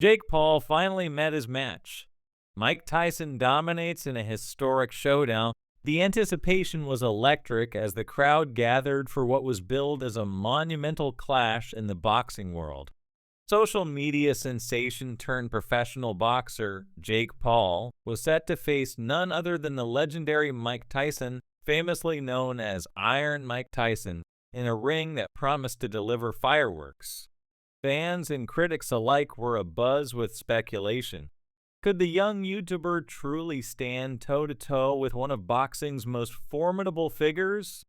Jake Paul finally met his match. Mike Tyson dominates in a historic showdown. The anticipation was electric as the crowd gathered for what was billed as a monumental clash in the boxing world. Social media sensation turned professional boxer Jake Paul was set to face none other than the legendary Mike Tyson, famously known as Iron Mike Tyson, in a ring that promised to deliver fireworks. Fans and critics alike were abuzz with speculation. Could the young YouTuber truly stand toe-to-toe with one of boxing's most formidable figures?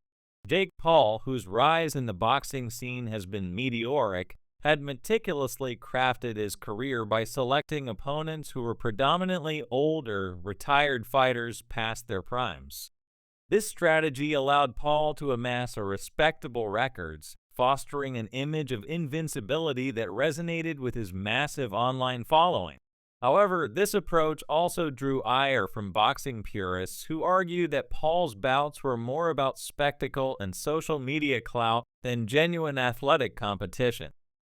Jake Paul, whose rise in the boxing scene has been meteoric, had meticulously crafted his career by selecting opponents who were predominantly older, retired fighters past their primes. This strategy allowed Paul to amass a respectable records, fostering an image of invincibility that resonated with his massive online following. However, this approach also drew ire from boxing purists who argued that Paul's bouts were more about spectacle and social media clout than genuine athletic competition.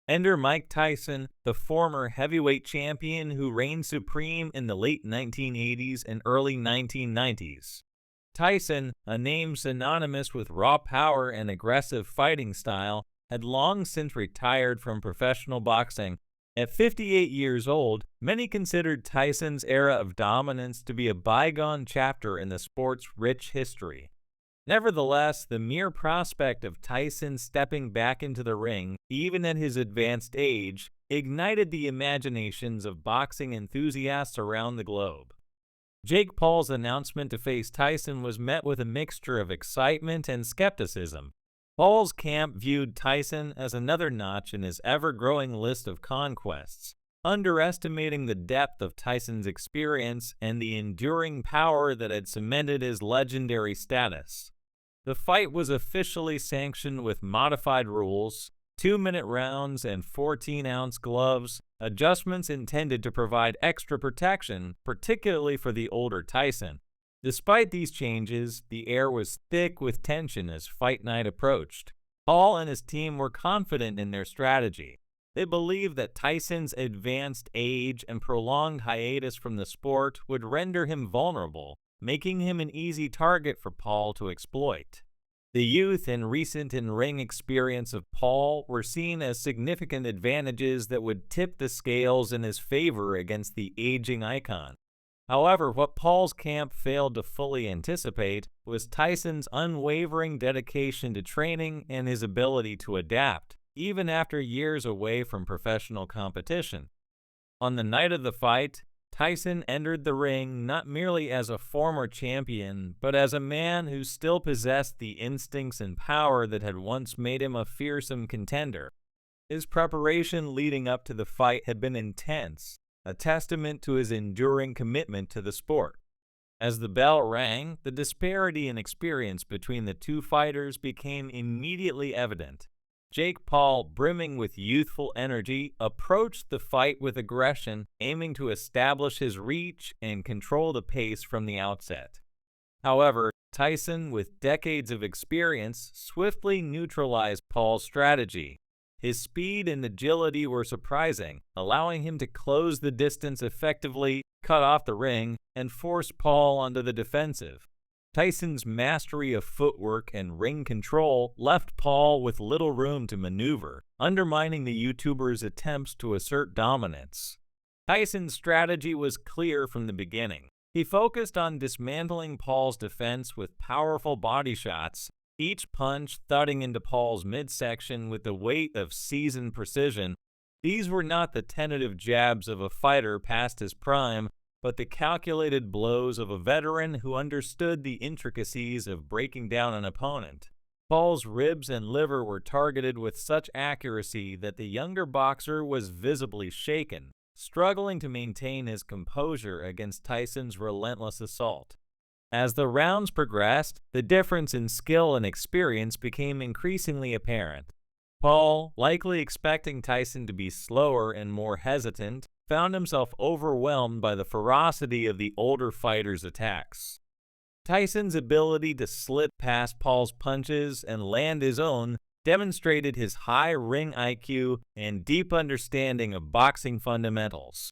Enter Mike Tyson, the former heavyweight champion who reigned supreme in the late 1980s and early 1990s. Tyson, a name synonymous with raw power and aggressive fighting style, had long since retired from professional boxing. At 58 years old, many considered Tyson's era of dominance to be a bygone chapter in the sport's rich history. Nevertheless, the mere prospect of Tyson stepping back into the ring, even at his advanced age, ignited the imaginations of boxing enthusiasts around the globe. Jake Paul's announcement to face Tyson was met with a mixture of excitement and skepticism. Paul's camp viewed Tyson as another notch in his ever-growing list of conquests, underestimating the depth of Tyson's experience and the enduring power that had cemented his legendary status. The fight was officially sanctioned with modified rules, 2-minute rounds and 14-ounce gloves, adjustments intended to provide extra protection, particularly for the older Tyson. Despite these changes, the air was thick with tension as fight night approached. Paul and his team were confident in their strategy. They believed that Tyson's advanced age and prolonged hiatus from the sport would render him vulnerable, making him an easy target for Paul to exploit. The youth and recent in-ring experience of Paul were seen as significant advantages that would tip the scales in his favor against the aging icon. However, what Paul's camp failed to fully anticipate was Tyson's unwavering dedication to training and his ability to adapt, even after years away from professional competition. On the night of the fight, Tyson entered the ring not merely as a former champion, but as a man who still possessed the instincts and power that had once made him a fearsome contender. His preparation leading up to the fight had been intense, a testament to his enduring commitment to the sport. As the bell rang, the disparity in experience between the two fighters became immediately evident. Jake Paul, brimming with youthful energy, approached the fight with aggression, aiming to establish his reach and control the pace from the outset. However, Tyson, with decades of experience, swiftly neutralized Paul's strategy. His speed and agility were surprising, allowing him to close the distance effectively, cut off the ring, and force Paul onto the defensive. Tyson's mastery of footwork and ring control left Paul with little room to maneuver, undermining the YouTuber's attempts to assert dominance. Tyson's strategy was clear from the beginning. He focused on dismantling Paul's defense with powerful body shots, each punch thudding into Paul's midsection with the weight of seasoned precision. These were not the tentative jabs of a fighter past his prime, but the calculated blows of a veteran who understood the intricacies of breaking down an opponent. Paul's ribs and liver were targeted with such accuracy that the younger boxer was visibly shaken, struggling to maintain his composure against Tyson's relentless assault. As the rounds progressed, the difference in skill and experience became increasingly apparent. Paul, likely expecting Tyson to be slower and more hesitant, found himself overwhelmed by the ferocity of the older fighter's attacks. Tyson's ability to slip past Paul's punches and land his own demonstrated his high ring IQ and deep understanding of boxing fundamentals.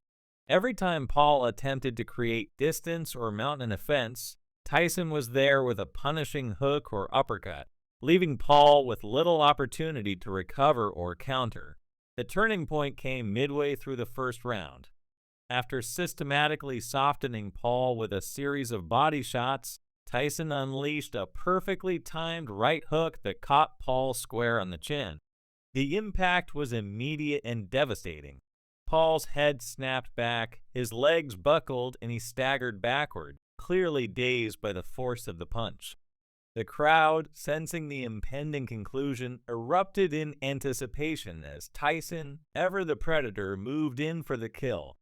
Every time Paul attempted to create distance or mount an offense, Tyson was there with a punishing hook or uppercut, leaving Paul with little opportunity to recover or counter. The turning point came midway through the first round. After systematically softening Paul with a series of body shots, Tyson unleashed a perfectly timed right hook that caught Paul square on the chin. The impact was immediate and devastating. Paul's head snapped back, his legs buckled, and he staggered backward, clearly dazed by the force of the punch. The crowd, sensing the impending conclusion, erupted in anticipation as Tyson, ever the predator, moved in for the kill.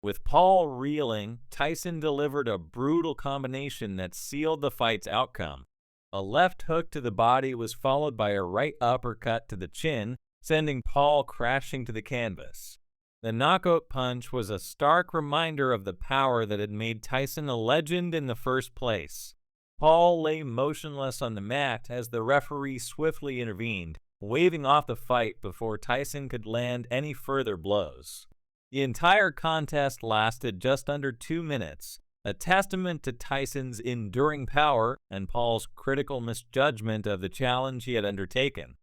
With Paul reeling, Tyson delivered a brutal combination that sealed the fight's outcome. A left hook to the body was followed by a right uppercut to the chin, sending Paul crashing to the canvas. The knockout punch was a stark reminder of the power that had made Tyson a legend in the first place. Paul lay motionless on the mat as the referee swiftly intervened, waving off the fight before Tyson could land any further blows. The entire contest lasted just under 2 minutes, a testament to Tyson's enduring power and Paul's critical misjudgment of the challenge he had undertaken.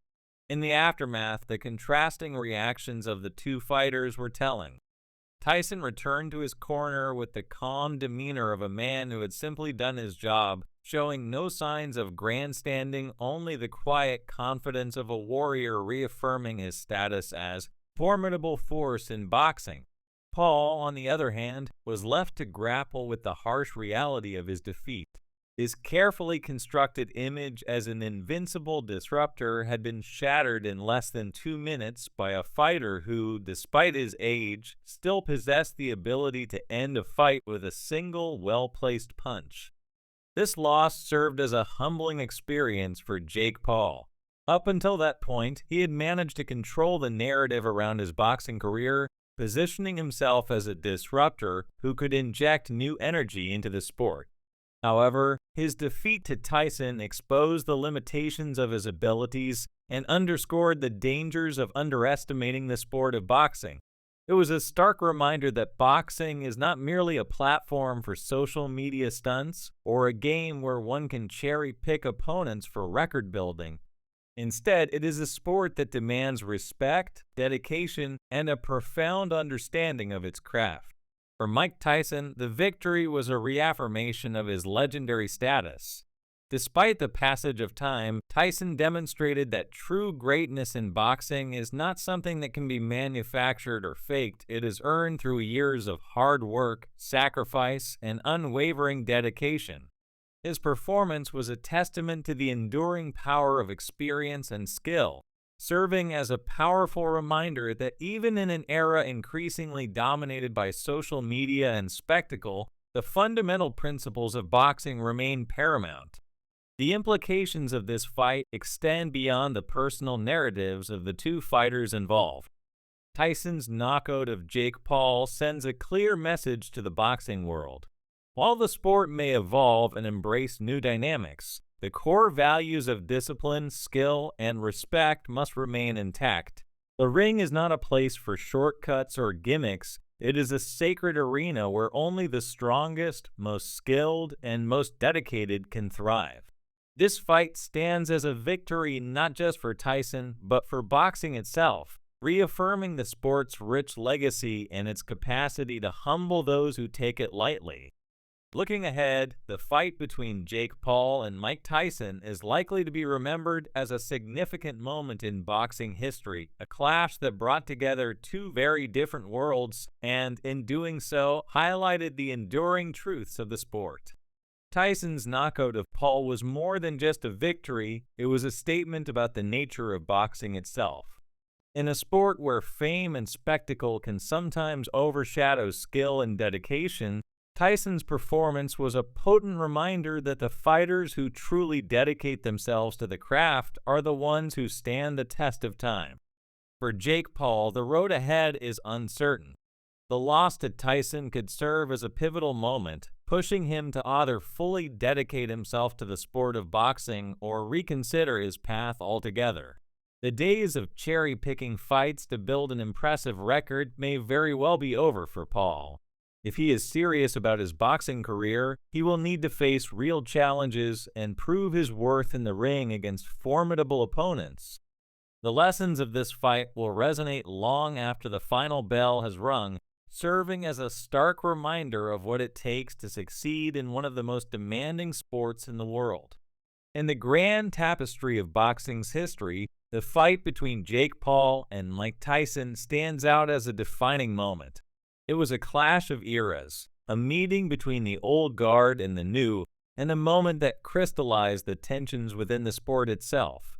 In the aftermath, the contrasting reactions of the two fighters were telling. Tyson returned to his corner with the calm demeanor of a man who had simply done his job, showing no signs of grandstanding, only the quiet confidence of a warrior reaffirming his status as formidable force in boxing. Paul, on the other hand, was left to grapple with the harsh reality of his defeat. His carefully constructed image as an invincible disruptor had been shattered in less than 2 minutes by a fighter who, despite his age, still possessed the ability to end a fight with a single well-placed punch. This loss served as a humbling experience for Jake Paul. Up until that point, he had managed to control the narrative around his boxing career, positioning himself as a disruptor who could inject new energy into the sport. However, his defeat to Tyson exposed the limitations of his abilities and underscored the dangers of underestimating the sport of boxing. It was a stark reminder that boxing is not merely a platform for social media stunts or a game where one can cherry-pick opponents for record building. Instead, it is a sport that demands respect, dedication, and a profound understanding of its craft. For Mike Tyson, the victory was a reaffirmation of his legendary status. Despite the passage of time, Tyson demonstrated that true greatness in boxing is not something that can be manufactured or faked. It is earned through years of hard work, sacrifice, and unwavering dedication. His performance was a testament to the enduring power of experience and skill, serving as a powerful reminder that even in an era increasingly dominated by social media and spectacle, the fundamental principles of boxing remain paramount. The implications of this fight extend beyond the personal narratives of the two fighters involved. Tyson's knockout of Jake Paul sends a clear message to the boxing world. While the sport may evolve and embrace new dynamics, the core values of discipline, skill, and respect must remain intact. The ring is not a place for shortcuts or gimmicks. It is a sacred arena where only the strongest, most skilled, and most dedicated can thrive. This fight stands as a victory not just for Tyson, but for boxing itself, reaffirming the sport's rich legacy and its capacity to humble those who take it lightly. Looking ahead, the fight between Jake Paul and Mike Tyson is likely to be remembered as a significant moment in boxing history, a clash that brought together two very different worlds and, in doing so, highlighted the enduring truths of the sport. Tyson's knockout of Paul was more than just a victory, it was a statement about the nature of boxing itself. In a sport where fame and spectacle can sometimes overshadow skill and dedication, Tyson's performance was a potent reminder that the fighters who truly dedicate themselves to the craft are the ones who stand the test of time. For Jake Paul, the road ahead is uncertain. The loss to Tyson could serve as a pivotal moment, pushing him to either fully dedicate himself to the sport of boxing or reconsider his path altogether. The days of cherry-picking fights to build an impressive record may very well be over for Paul. If he is serious about his boxing career, he will need to face real challenges and prove his worth in the ring against formidable opponents. The lessons of this fight will resonate long after the final bell has rung, serving as a stark reminder of what it takes to succeed in one of the most demanding sports in the world. In the grand tapestry of boxing's history, the fight between Jake Paul and Mike Tyson stands out as a defining moment. It was a clash of eras, a meeting between the old guard and the new, and a moment that crystallized the tensions within the sport itself.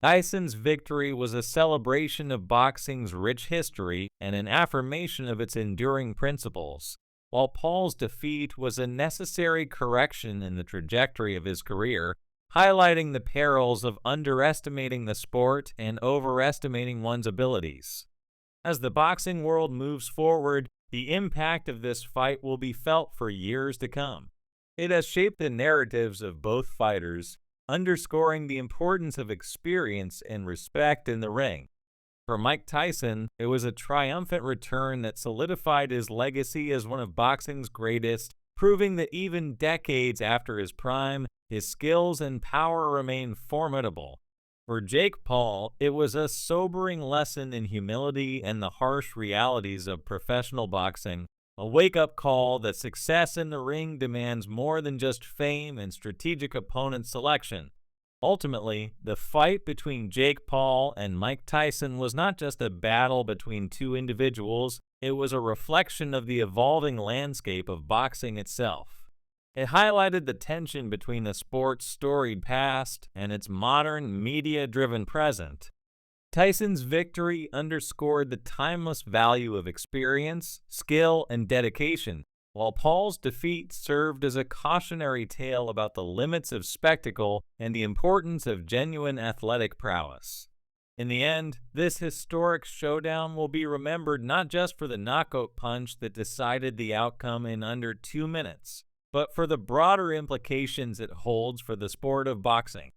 Tyson's victory was a celebration of boxing's rich history and an affirmation of its enduring principles, while Paul's defeat was a necessary correction in the trajectory of his career, highlighting the perils of underestimating the sport and overestimating one's abilities. As the boxing world moves forward, the impact of this fight will be felt for years to come. It has shaped the narratives of both fighters, underscoring the importance of experience and respect in the ring. For Mike Tyson, it was a triumphant return that solidified his legacy as one of boxing's greatest, proving that even decades after his prime, his skills and power remain formidable. For Jake Paul, it was a sobering lesson in humility and the harsh realities of professional boxing, a wake-up call that success in the ring demands more than just fame and strategic opponent selection. Ultimately, the fight between Jake Paul and Mike Tyson was not just a battle between two individuals, it was a reflection of the evolving landscape of boxing itself. It highlighted the tension between the sport's storied past and its modern, media-driven present. Tyson's victory underscored the timeless value of experience, skill, and dedication, while Paul's defeat served as a cautionary tale about the limits of spectacle and the importance of genuine athletic prowess. In the end, this historic showdown will be remembered not just for the knockout punch that decided the outcome in under 2 minutes, but for the broader implications it holds for the sport of boxing.